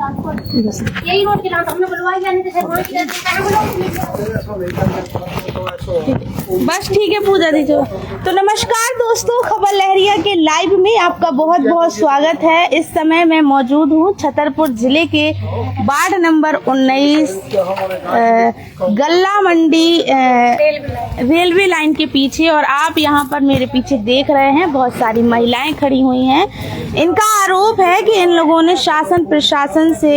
यही रोड के नाम हमने बुलवाई जाने थे बस ठीक है, पूजा दीजिए। तो नमस्कार दोस्तों, खबर लहरिया के लाइव में आपका बहुत बहुत स्वागत है। इस समय मैं मौजूद हूँ छतरपुर जिले के वार्ड नंबर 19 गल्ला मंडी रेलवे लाइन के पीछे, और आप यहाँ पर मेरे पीछे देख रहे हैं बहुत सारी महिलाएं खड़ी हुई हैं। इनका आरोप है कि इन लोगों ने शासन प्रशासन से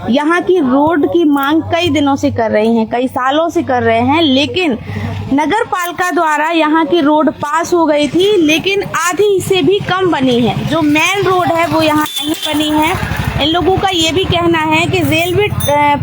यहाँ की रोड की मांग कई दिनों से कर रही हैं, कई सालों से कर रहे हैं, लेकिन नगर पालिका द्वारा यहाँ की रोड पास हो गई थी, लेकिन आधी से भी कम बनी है। जो मेन रोड है वो यहाँ नहीं बनी है। इन लोगों का ये भी कहना है कि रेलवे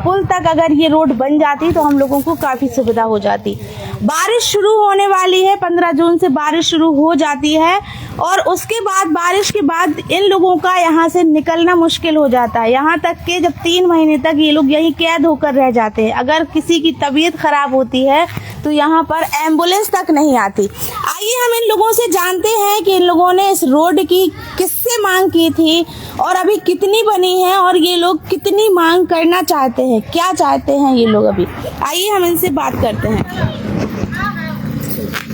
पुल तक अगर ये रोड बन जाती तो हम लोगों को काफ़ी सुविधा हो जाती। बारिश शुरू होने वाली है, 15 जून से बारिश शुरू हो जाती है, और उसके बाद बारिश के बाद इन लोगों का यहाँ से निकलना मुश्किल हो जाता है। यहाँ तक कि जब 3 महीने तक ये लोग यहीं कैद होकर रह जाते हैं। अगर किसी की तबीयत खराब होती है तो यहाँ पर एम्बुलेंस तक नहीं आती। आइए हम इन लोगों से जानते हैं कि इन लोगों ने इस रोड की किससे मांग की थी और अभी कितनी बनी है, और ये लोग कितनी मांग करना चाहते हैं, क्या चाहते हैं ये लोग अभी। आइए हम इनसे बात करते हैं।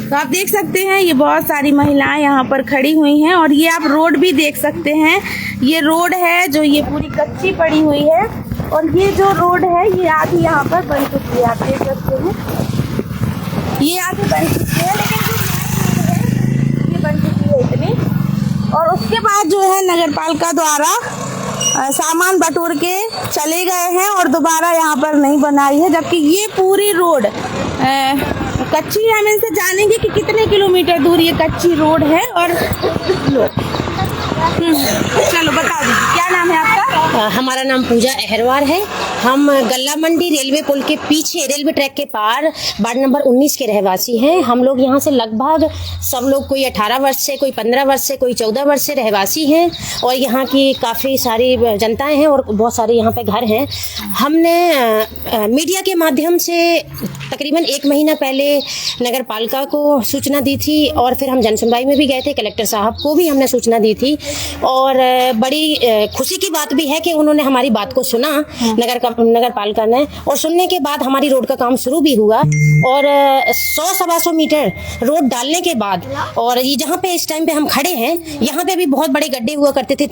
तो आप देख सकते हैं ये बहुत सारी महिलाएं यहाँ पर खड़ी हुई हैं, और ये आप रोड भी देख सकते हैं। ये रोड है जो ये पूरी कच्ची पड़ी हुई है, और ये जो रोड है ये आधी यहाँ पर बन चुकी है। आप देख सकते हैं ये आधी बन चुकी है, लेकिन ये बन चुकी है इतनी। और उसके बाद जो है नगर पालिका द्वारा सामान बटोर के चले गए हैं और दोबारा यहाँ पर नहीं बनाई है, जबकि ये पूरी रोड कच्ची है। हम इनसे जानेंगे कि कितने किलोमीटर दूर ये कच्ची रोड है। और चलो बता दीजिए, क्या नाम है आपका? हमारा नाम पूजा अहरवार है। हम गल्ला मंडी रेलवे पुल के पीछे रेलवे ट्रैक के पार वार्ड नंबर 19 के रहवासी हैं। हम लोग यहाँ से लगभग सब लोग कोई 18 वर्ष से, कोई 15 वर्ष से, कोई 14 वर्ष से रहवासी हैं, और यहाँ की काफ़ी सारी जनताएं हैं और बहुत सारे यहाँ पे घर हैं। हमने मीडिया के माध्यम से तकरीबन 1 महीना पहले नगर पालिका को सूचना दी थी, और फिर हम जनसुनवाई में भी गए थे। कलेक्टर साहब को भी हमने सूचना दी थी, और बड़ी खुशी की बात भी है कि उन्होंने हमारी बात को सुना, नगर पालिका ने, और सुनने के बाद हमारी रोड का काम शुरू भी हुआ। और 100-125 मीटर रोड डालने के बाद, और ये जहाँ पे इस टाइम पे हम खड़े हैं, यहाँ पे भी बहुत बड़े गड्ढे हुआ करते थे,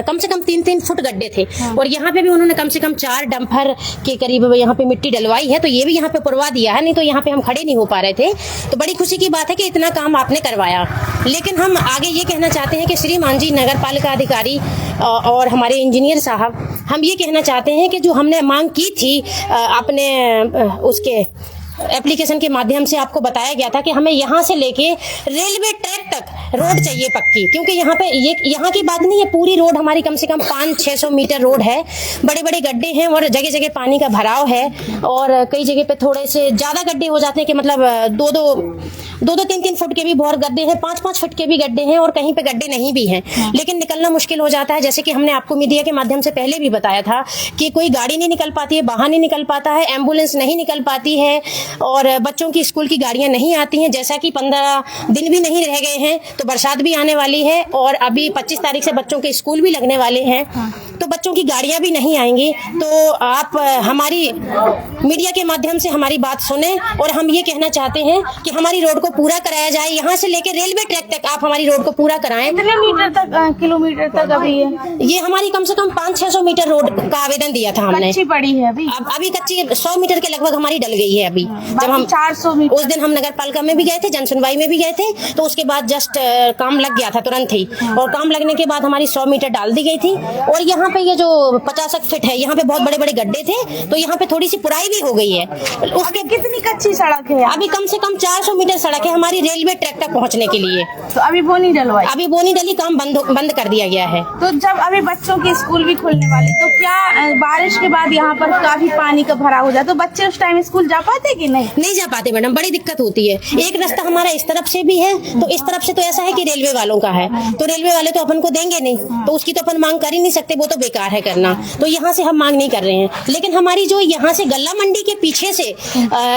कम से कम 3-3 फुट गड्ढे थे। और यहाँ पे भी उन्होंने कम से कम 4 डंपर के करीब यहाँ पे मिट्टी डलवाई है, तो ये भी यहाँ पे पुरवा दिया है, नहीं तो यहाँ पे हम खड़े नहीं हो पा रहे थे। तो बड़ी खुशी की बात है कि इतना काम आपने करवाया। लेकिन हम आगे ये कहना चाहते हैं कि श्रीमान जी नगर पालिका अधिकारी और हमारे इंजीनियर साहब, हम ये कहना चाहते हैं कि जो हमने मांग की थी अपने उसके एप्लीकेशन के माध्यम से आपको बताया गया था कि हमें यहाँ से लेके रेलवे ट्रैक तक रोड चाहिए पक्की, क्योंकि यहाँ पे ये यहाँ की बात नहीं है, पूरी रोड हमारी कम से कम 500-600 मीटर रोड है। बड़े बड़े गड्ढे हैं और जगह जगह पानी का भराव है, और कई जगह पे थोड़े से ज़्यादा गड्ढे हो जाते हैं कि मतलब 2-3 फुट के भी बहुत गड्ढे हैं, 5-5 फुट के भी गड्ढे हैं, और कहीं पे गड्ढे नहीं भी हैं। लेकिन निकलना मुश्किल हो जाता है। जैसे कि हमने आपको मीडिया के माध्यम से पहले भी बताया था कि कोई गाड़ी नहीं निकल पाती है, वाहन नहीं निकल पाता है, एम्बुलेंस नहीं निकल पाती है, और बच्चों की स्कूल की गाड़ियां नहीं आती हैं। जैसा कि 15 दिन भी नहीं रह गए हैं, तो बरसात भी आने वाली है, और अभी 25 तारीख से बच्चों के स्कूल भी लगने वाले हैं, तो बच्चों की गाड़ियां भी नहीं आएंगी। तो आप हमारी मीडिया के माध्यम से हमारी बात सुने, और हम ये कहना चाहते हैं कि हमारी रोड को पूरा कराया जाए, यहाँ से लेकर रेलवे ट्रैक तक आप हमारी रोड को पूरा कराएं। कितने मीटर तक, किलोमीटर तक अभी ये हमारी कम से कम 500-600 मीटर रोड का आवेदन दिया था हमने। कच्ची पड़ी है अभी कच्ची 100 मीटर के लगभग हमारी डल गई है। अभी जब हम 400 मीटर, उस दिन हम नगर पालिका में भी गए थे, जनसुनवाई में भी गए थे, तो उसके बाद जस्ट काम लग गया था तुरंत ही, और काम लगने के बाद हमारी 100 मीटर डाल दी गई थी। और यहाँ पे ये जो 50 फीट है, यहाँ पे बहुत बड़े बड़े गड्ढे थे, तो यहाँ पे थोड़ी सी पुराई भी हो गई है। उसके कितनी कच्ची सड़क है? अभी कम से कम 400 मीटर सड़क है हमारी रेलवे ट्रैक तक पहुँचने के लिए। तो अभी वो नहीं डलवाई? अभी वो नहीं डली, काम बंद कर दिया गया है। तो जब अभी बच्चों के स्कूल भी खुलने वाले, तो क्या बारिश के बाद यहाँ पर काफी पानी का भरा हो जाए, तो बच्चे उस टाइम स्कूल जा पाते कि कि नहीं जा पाते मैडम, बड़ी दिक्कत होती है। एक रास्ता हमारा इस तरफ से भी है, तो इस तरफ से तो ऐसा है कि रेलवे वालों का है, तो रेलवे वाले तो अपन को देंगे नहीं, तो उसकी तो अपन मांग कर ही नहीं सकते, वो तो बेकार है करना। तो यहाँ से हम मांग नहीं कर रहे हैं, लेकिन हमारी जो यहाँ से गल्ला मंडी के पीछे से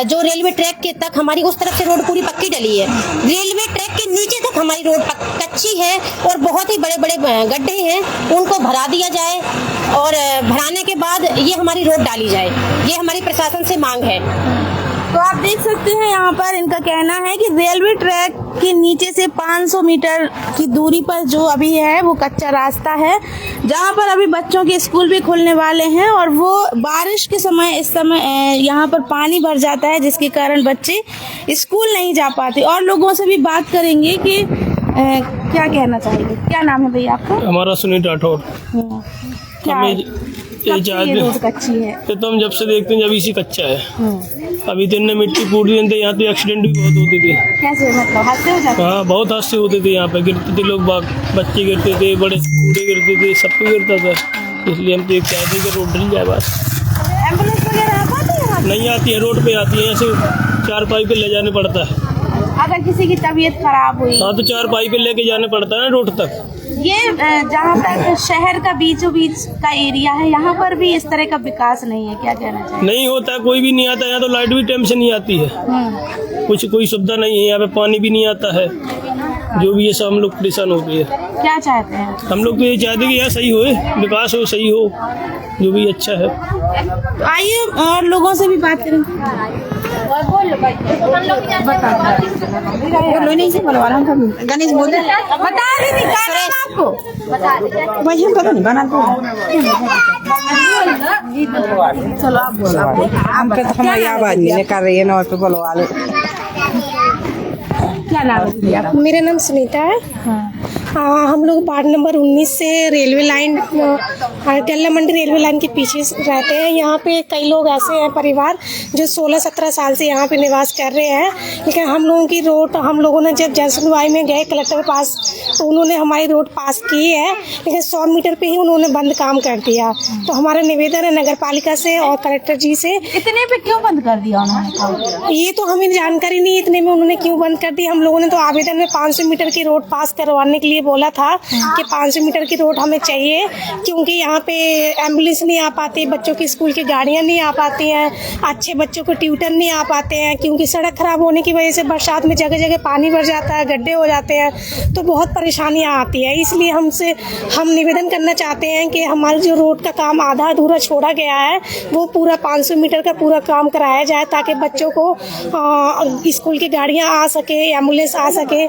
जो रेलवे ट्रैक के तक हमारी उस तरफ से रोड पूरी पक्की डली है, रेलवे ट्रैक के नीचे तक हमारी रोड कच्ची है और बहुत ही बड़े बड़े गड्ढे हैं, उनको भरा दिया जाए और भराने के बाद ये हमारी रोड डाली जाए, ये हमारी प्रशासन से मांग है। तो आप देख सकते हैं यहाँ पर इनका कहना है कि रेलवे ट्रैक के नीचे से 500 मीटर की दूरी पर जो अभी है वो कच्चा रास्ता है, जहाँ पर अभी बच्चों के स्कूल भी खुलने वाले हैं और वो बारिश के समय इस समय यहाँ पर पानी भर जाता है, जिसके कारण बच्चे स्कूल नहीं जा पाते। और लोगों से भी बात करेंगे कि क्या कहना चाहेंगे। क्या नाम है भैया आपका? हमारा सुनील राठौर। क्या ये रोड कच्ची है? तो हम जब से देखते हैं जब इसी कच्चा है। अभी तो इनने मिट्टी पूछ दी थी, यहाँ तो एक्सीडेंट भी बहुत होते थे। कैसे मतलब हादसे हो जाते? हाँ, बहुत हादसे होते थे, यहाँ पे गिरते थे लोग, बच्चे गिरते थे, बड़े बूढ़े गिरते थे, सबको गिरता था। इसलिए हम तो एक चाहते हैं कि रोड डल जाए बस। एम्बुलेंस वगैरह आ पाती है? नहीं आती है, रोड पे आती है, ऐसे 4 पाई पे ले जाने पड़ता है। अगर किसी की तबीयत खराब हुई? हाँ, तो 4 पाई पे लेके जाने पड़ता है ना रोड तक। ये जहाँ तक शहर का बीचों बीच का एरिया है, यहाँ पर भी इस तरह का विकास नहीं है, क्या कहना चाहिए? नहीं होता, कोई भी नहीं आता यहाँ, तो लाइट भी टाइम से नहीं आती है, कुछ कोई सुविधा नहीं है यहाँ पे, पानी भी नहीं आता है, जो भी ये सब हम लोग परेशान होते हैं। क्या चाहते हैं हम लोग तो ये चाहते हैं कि यहाँ सही हो, विकास हो, सही हो, जो भी अच्छा है। तो आइए और लोगों से भी बात करेंगे। गणेश बोल बता दीदी क्या नाम है आपको? वही हम पता नहीं बना चलो आप बोलो। हम पे तो हमारी आवाज नहीं कर रही है ना, तो बोलो वाले। क्या नाम है दीदी आपका? मेरा नाम सुनीता है। हम लोग वार्ड नंबर 19 से रेलवे लाइन गल्ला मंडी रेलवे लाइन के पीछे रहते हैं। यहाँ पे कई लोग ऐसे हैं परिवार जो 16-17 साल से यहाँ पे निवास कर रहे हैं, लेकिन हम लोगों की रोड, हम लोगों ने जब जन सुनवाई में गए कलेक्टर के पास तो उन्होंने हमारी रोड पास की है, लेकिन 100 मीटर पे ही उन्होंने बंद काम कर दिया। तो हमारा निवेदन है नगर पालिका से और कलेक्टर जी से। इतने पे क्यों बंद कर दिया उन्होंने? ये तो हमें जानकारी नहीं इतने में उन्होंने क्यों बंद कर दी। हम लोगों ने तो आवेदन में 500 मीटर की रोड पास करवाने के लिए बोला था कि 500 मीटर की रोड हमें चाहिए, क्योंकि यहाँ पे एम्बुलेंस नहीं आ पाती, बच्चों की स्कूल की गाड़ियाँ नहीं आ पाती हैं, अच्छे बच्चों को ट्यूटर नहीं आ पाते हैं, क्योंकि सड़क खराब होने की वजह से बरसात में जगह जगह पानी भर जाता है, गड्ढे हो जाते हैं, तो बहुत परेशानियाँ आती है। इसलिए हम निवेदन करना चाहते हैं कि हमारा जो रोड का काम आधा अधूरा छोड़ा गया है वो पूरा 500 मीटर का पूरा काम कराया जाए, ताकि बच्चों को स्कूल की गाड़ियाँ आ सके, एम्बुलेंस आ सके,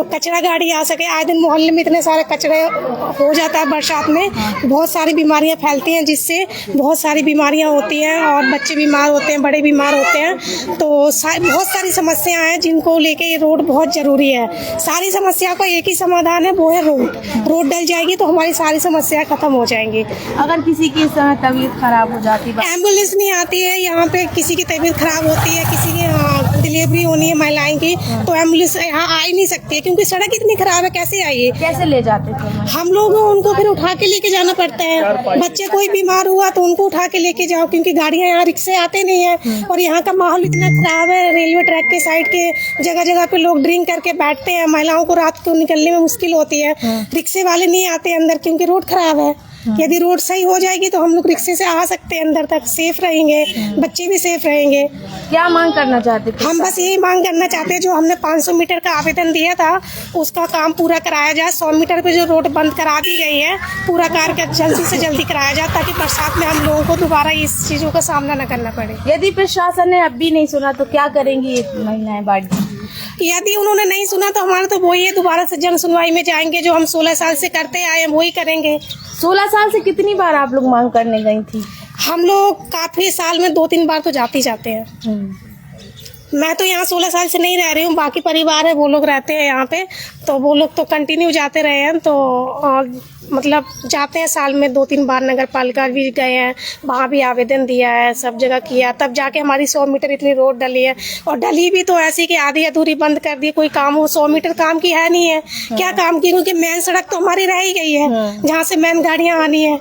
कचरा गाड़ी आ सके। आए दिन मोहल्ले में इतने सारे कचरे हो जाता है, बरसात में बहुत सारी बीमारियां फैलती हैं, जिससे बहुत सारी बीमारियां होती हैं और बच्चे बीमार होते हैं, बड़े बीमार होते हैं। तो बहुत सारी समस्याएं हैं जिनको लेके ये रोड बहुत जरूरी है। सारी समस्या का एक ही समाधान है, वो है रोड डल जाएगी तो हमारी सारी समस्या खत्म हो जाएंगी। अगर किसी की इस समय तबीयत खराब हो जाती है, एम्बुलेंस नहीं आती है, यहाँ पे किसी की तबीयत खराब होती है, किसी की डिलीवरी होनी है महिलाएं की, तो एम्बुलेंस यहाँ आ ही नहीं सकती है, क्योंकि सड़क इतनी खराब है। कैसे आइए, कैसे ले जाते थे? हम लोग उनको फिर उठा के लेके जाना पड़ता है। बच्चे कोई बीमार हुआ तो उनको उठा के लेके जाओ, क्योंकि गाड़ियाँ यहाँ रिक्शे आते नहीं है और यहाँ का माहौल इतना खराब है। रेलवे ट्रैक के साइड के जगह जगह पे लोग ड्रिंक करके बैठते हैं, महिलाओं को रात को निकलने में मुश्किल होती है, रिक्शे वाले नहीं आते अंदर क्योंकि रोड खराब है। यदि रोड सही हो जाएगी तो हम लोग रिक्शे से आ सकते हैं अंदर तक, सेफ रहेंगे, बच्चे भी सेफ रहेंगे। क्या मांग करना चाहते थे? हम बस यही मांग करना चाहते हैं, जो हमने 500 मीटर का आवेदन दिया था उसका काम पूरा कराया जाए। 100 मीटर पे जो रोड बंद करा दी गई है, पूरा कार्य जल्दी से जल्दी कराया जाए, ताकि बरसात में हम लोगों को दोबारा इस चीजों का सामना न करना पड़े। यदि प्रशासन ने अब भी नहीं सुना तो क्या करेंगी ये महिलाएं बाढ़? यदि उन्होंने नहीं सुना तो हमारा तो वही है, दोबारा से जन सुनवाई में जाएंगे, जो हम 16 साल से करते आए हैं वही करेंगे। 16 साल से कितनी बार आप लोग मांग करने गई थी? हम लोग काफी साल में 2-3 बार तो जाते ही जाते हैं। मैं तो यहाँ 16 साल से नहीं रह रही हूँ, बाकी परिवार है वो लोग रहते हैं यहाँ पे, तो वो लोग तो कंटिन्यू जाते रहे हैं। तो मतलब जाते हैं साल में 2-3 बार, नगर पालिका भी गए हैं, वहाँ भी आवेदन दिया है, सब जगह किया, तब जाके हमारी 100 मीटर इतनी रोड डली है। और डली भी तो ऐसी कि आधी अधूरी बंद कर दी, कोई काम हो 100 मीटर काम की है नहीं है। क्या काम की, क्योंकि मेन सड़क तो हमारी रह ही गई है जहाँ से मेन गाड़ियाँ आनी है,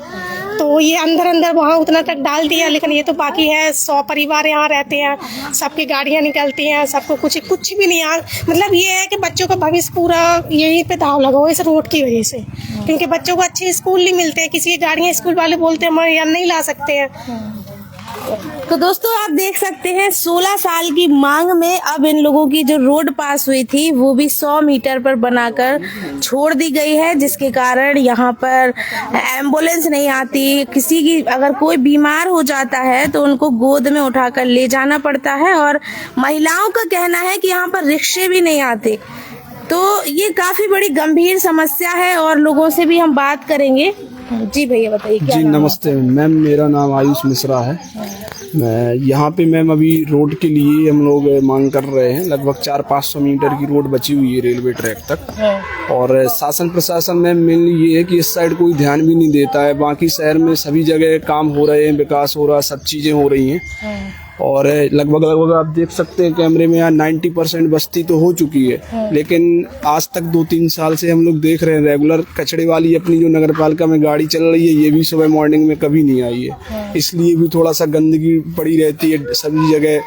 तो ये अंदर अंदर वहाँ उतना तक डाल दिया, लेकिन ये तो बाकी है। 100 परिवार यहाँ रहते हैं, सबकी गाड़ियाँ निकलती हैं, सबको कुछ भी नहीं। मतलब ये है कि बच्चों का भविष्य पूरा यहीं पे दाव लगा हुआ इस रोड की वजह से, क्योंकि बच्चों को अच्छे स्कूल नहीं मिलते, किसी की गाड़ियाँ स्कूल वाले बोलते हैं हमारे यहाँ नहीं ला सकते हैं। तो दोस्तों आप देख सकते हैं 16 साल की मांग में अब इन लोगों की जो रोड पास हुई थी वो भी 100 मीटर पर बनाकर छोड़ दी गई है, जिसके कारण यहाँ पर एम्बुलेंस नहीं आती। किसी की अगर कोई बीमार हो जाता है तो उनको गोद में उठाकर ले जाना पड़ता है, और महिलाओं का कहना है कि यहाँ पर रिक्शे भी नहीं आते। तो ये काफी बड़ी गंभीर समस्या है और लोगों से भी हम बात करेंगे। जी भैया बताइए क्या जी नाम है? नमस्ते मैम, मेरा नाम आयुष मिश्रा है। मैं यहाँ पे मैम अभी रोड के लिए हम लोग मांग कर रहे हैं। लगभग 400-500 मीटर की रोड बची हुई है रेलवे ट्रैक तक, और शासन प्रशासन में मेनली ये है कि इस साइड कोई ध्यान भी नहीं देता है। बाकी शहर में सभी जगह काम हो रहे हैं, विकास हो रहा है, सब चीज़ें हो रही हैं, और लगभग आप देख सकते हैं कैमरे में यहाँ 90% बस्ती तो हो चुकी है। लेकिन आज तक 2-3 साल से हम लोग देख रहे हैं रेगुलर कचड़े वाली अपनी जो नगर पालिका में गाड़ी चल रही है, ये भी सुबह मॉर्निंग में कभी नहीं आई है। इसलिए भी थोड़ा सा गंदगी पड़ी रहती है सभी जगह,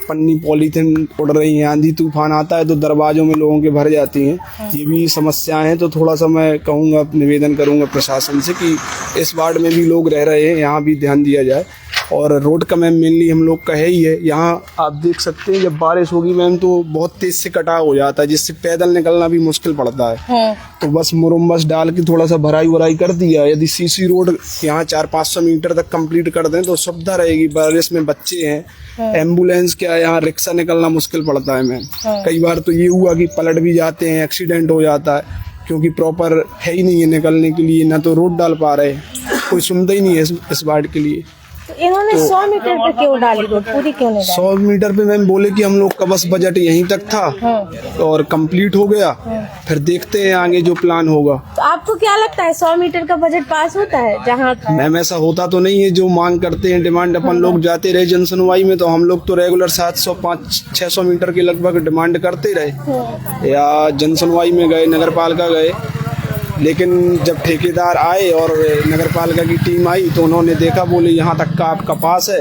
पन्नी पॉलीथिन उड़ रही है, आंधी तूफान आता है तो दरवाजों में लोगों के भर जाती हैं। ये भी समस्याएं हैं। तो थोड़ा सा मैं कहूँगा, निवेदन करूँगा प्रशासन से कि इस वार्ड में भी लोग रह रहे हैं, यहाँ भी ध्यान दिया जाए। और रोड का मैम मेनली हम लोग का है ही है। यहाँ आप देख सकते हैं जब बारिश होगी मैम तो बहुत तेज से कटाव हो जाता है, जिससे पैदल निकलना भी मुश्किल पड़ता है। तो बस मुरम्मत डाल के थोड़ा सा भराई वराई कर दिया। यदि सीसी रोड यहाँ 400-500 मीटर तक कंप्लीट कर दें तो सुविधा रहेगी। बारिश में बच्चे हैं, एम्बुलेंस क्या है, यहाँ रिक्शा निकलना मुश्किल पड़ता है मैम। कई बार तो ये हुआ कि पलट भी जाते हैं, एक्सीडेंट हो जाता है, क्योंकि प्रॉपर है ही नहीं है निकलने के लिए, ना तो रोड डाल पा रहे, कोई सुनता ही नहीं है इस वार्ड के लिए। तो इन्होंने 100 मीटर पे क्यों डाली रोड, पूरी क्यों नहीं डाली? 100 मीटर पे मैम बोले कि हम लोग का बस बजट यहीं तक था और कंप्लीट हो गया, फिर देखते हैं आगे जो प्लान होगा। तो आपको क्या लगता है 100 मीटर का बजट पास होता है? जहाँ मैम ऐसा होता तो नहीं है। जो मांग करते हैं डिमांड अपन लोग जाते रहे जनसुनवाई में, तो हम लोग तो रेगुलर 700-500-600 मीटर के लगभग डिमांड करते रहे, या जनसुनवाई में गए, नगर पालिका गए। लेकिन जब ठेकेदार आए और नगर पालिका की टीम आई तो उन्होंने देखा, बोले यहाँ तक का आपका पास है,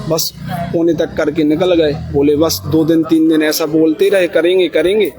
बस कोने तक करके निकल गए। बोले बस 2 दिन 3 दिन ऐसा बोलते रहे, करेंगे करेंगे।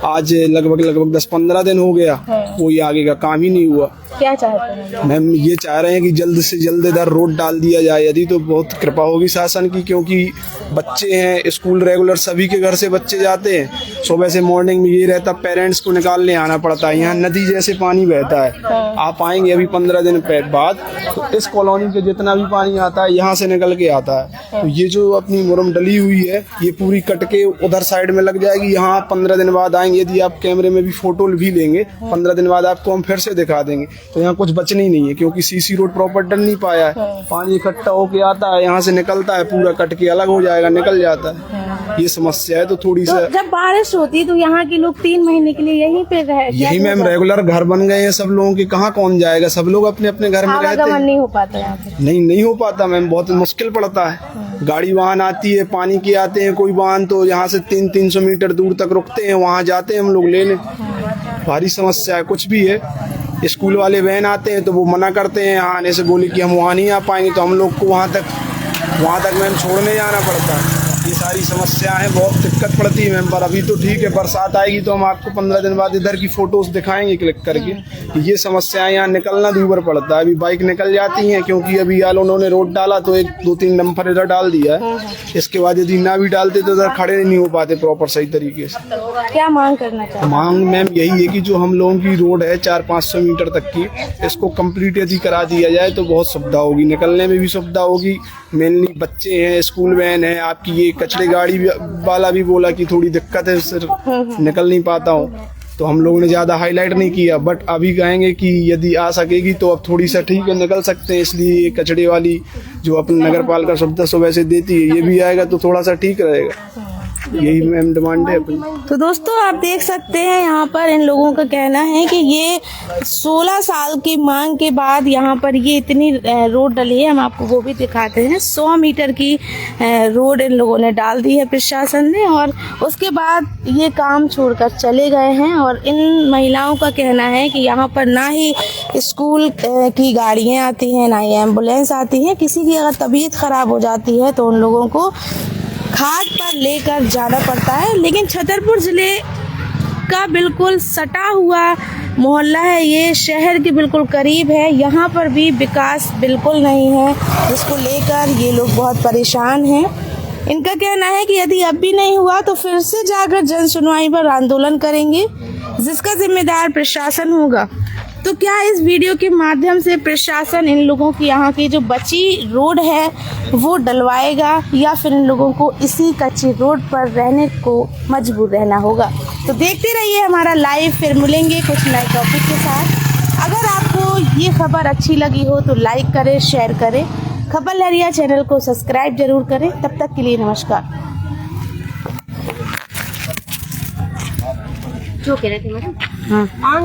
आज लगभग 10-15 दिन हो गया, कोई आगे का काम ही नहीं हुआ। क्या चाहते हैं? मैम ये चाह रहे हैं कि जल्द से जल्द इधर रोड डाल दिया जाए, यदि तो बहुत कृपा होगी शासन की, क्योंकि बच्चे हैं, स्कूल रेगुलर सभी के घर से बच्चे जाते हैं। सुबह से मॉर्निंग में ये रहता, पेरेंट्स को निकालने आना पड़ता है। यहाँ नदी जैसे पानी बहता है। आप आएंगे अभी 15 दिन बाद तो इस कॉलोनी के जितना भी पानी आता है यहाँ से निकल के आता है। तो ये जो अपनी मुरम डली हुई है ये पूरी कट के उधर साइड में लग जाएगी। यहाँ 15 दिन बाद आएंगे, यदि आप कैमरे में भी फोटो भी लेंगे, 15 दिन बाद आपको हम फिर से दिखा देंगे। तो यहाँ कुछ बचने ही नहीं है, क्योंकि सीसी रोड प्रॉपर डल नहीं पाया है। पानी इकट्ठा होके आता है, यहाँ से निकलता है, पूरा कट के अलग हो जाएगा, निकल जाता है। ये समस्या है। तो थोड़ी सा जब बारिश होती तो यहाँ के लोग 3 महीने के लिए यहीं पे रह, यही मैम रेगुलर घर बन गए हैं सब लोगों के। कहाँ कौन जाएगा, सब लोग अपने अपने घर में रहते हैं। नहीं हो पाता यहाँ पे? नहीं हो पाता मैम, बहुत मुश्किल पड़ता है। गाड़ी वाहन आती है, पानी के आते हैं, कोई वाहन तो यहाँ से 300-300 मीटर दूर तक रुकते हैं, वहाँ जाते हैं हम लोग लेने। भारी समस्या है। कुछ भी है, स्कूल वाले वैन आते हैं तो वो मना करते हैं यहाँ आने से, बोले कि हम वहाँ नहीं आ पाएंगे, तो हम लोग को वहाँ तक मैम छोड़ने जाना पड़ता है। ये सारी समस्या है, बहुत दिक्कत पड़ती है मैम। पर अभी तो ठीक है, बरसात आएगी तो हम आपको 15 दिन बाद इधर की फोटोज दिखाएंगे क्लिक करके। ये समस्याएं, यहाँ निकलना दूर पड़ता है। अभी बाइक निकल जाती हैं, क्योंकि अभी यार उन्होंने रोड डाला तो 1-2-3 डंपर इधर डाल दिया है। इसके बाद यदि ना भी डालते तो इधर खड़े नहीं हो पाते प्रॉपर सही तरीके से। क्या मांग करना चाहिए? मांग मैम यही है कि जो हम लोगों की रोड है 400-500 मीटर तक की, इसको कंप्लीट यदि करा दिया जाए तो बहुत सुविधा होगी, निकलने में भी सुविधा होगी। मेनली बच्चे हैं, स्कूल वैन है, आपकी ये कचरे गाड़ी वाला भी बोला कि थोड़ी दिक्कत है, सिर निकल नहीं पाता हूँ। तो हम लोगों ने ज़्यादा हाईलाइट नहीं किया, बट अभी कहेंगे कि यदि आ सकेगी तो अब थोड़ी सा ठीक है, निकल सकते हैं। इसलिए कचरे वाली जो अपनी नगर पालिका सुविधा सुबह से देती है, ये भी आएगा तो थोड़ा सा ठीक रहेगा। यही मैम डिमांड है अपनी। तो दोस्तों आप देख सकते हैं यहाँ पर इन लोगों का कहना है कि ये 16 साल की मांग के बाद यहाँ पर ये इतनी रोड डली है। हम आपको वो भी दिखाते हैं। 100 मीटर की रोड इन लोगों ने डाल दी है प्रशासन ने, और उसके बाद ये काम छोड़कर चले गए हैं। और इन महिलाओं का कहना है कि यहाँ पर ना ही स्कूल की गाड़ियाँ आती हैं, ना ही एम्बुलेंस आती है। किसी की अगर तबीयत खराब हो जाती है तो उन लोगों को खाट पर लेकर जाना पड़ता है। लेकिन छतरपुर ज़िले का बिल्कुल सटा हुआ मोहल्ला है, ये शहर के बिल्कुल करीब है। यहाँ पर भी विकास बिल्कुल नहीं है, जिसको लेकर ये लोग बहुत परेशान हैं। इनका कहना है कि यदि अब भी नहीं हुआ तो फिर से जाकर जन सुनवाई पर आंदोलन करेंगे, जिसका जिम्मेदार प्रशासन होगा। तो क्या इस वीडियो के माध्यम से प्रशासन इन लोगों की यहाँ की जो बची रोड है वो डलवाएगा, या फिर इन लोगों को इसी कच्ची रोड पर रहने को मजबूर रहना होगा? तो देखते रहिए हमारा लाइव, फिर मिलेंगे कुछ नए टॉपिक के साथ। अगर आपको ये खबर अच्छी लगी हो तो लाइक करें, शेयर करें। खबर लहरिया चैनल को सब्सक्राइब जरूर करें। तब तक के लिए नमस्कार। जो कह रहे थे मैडम,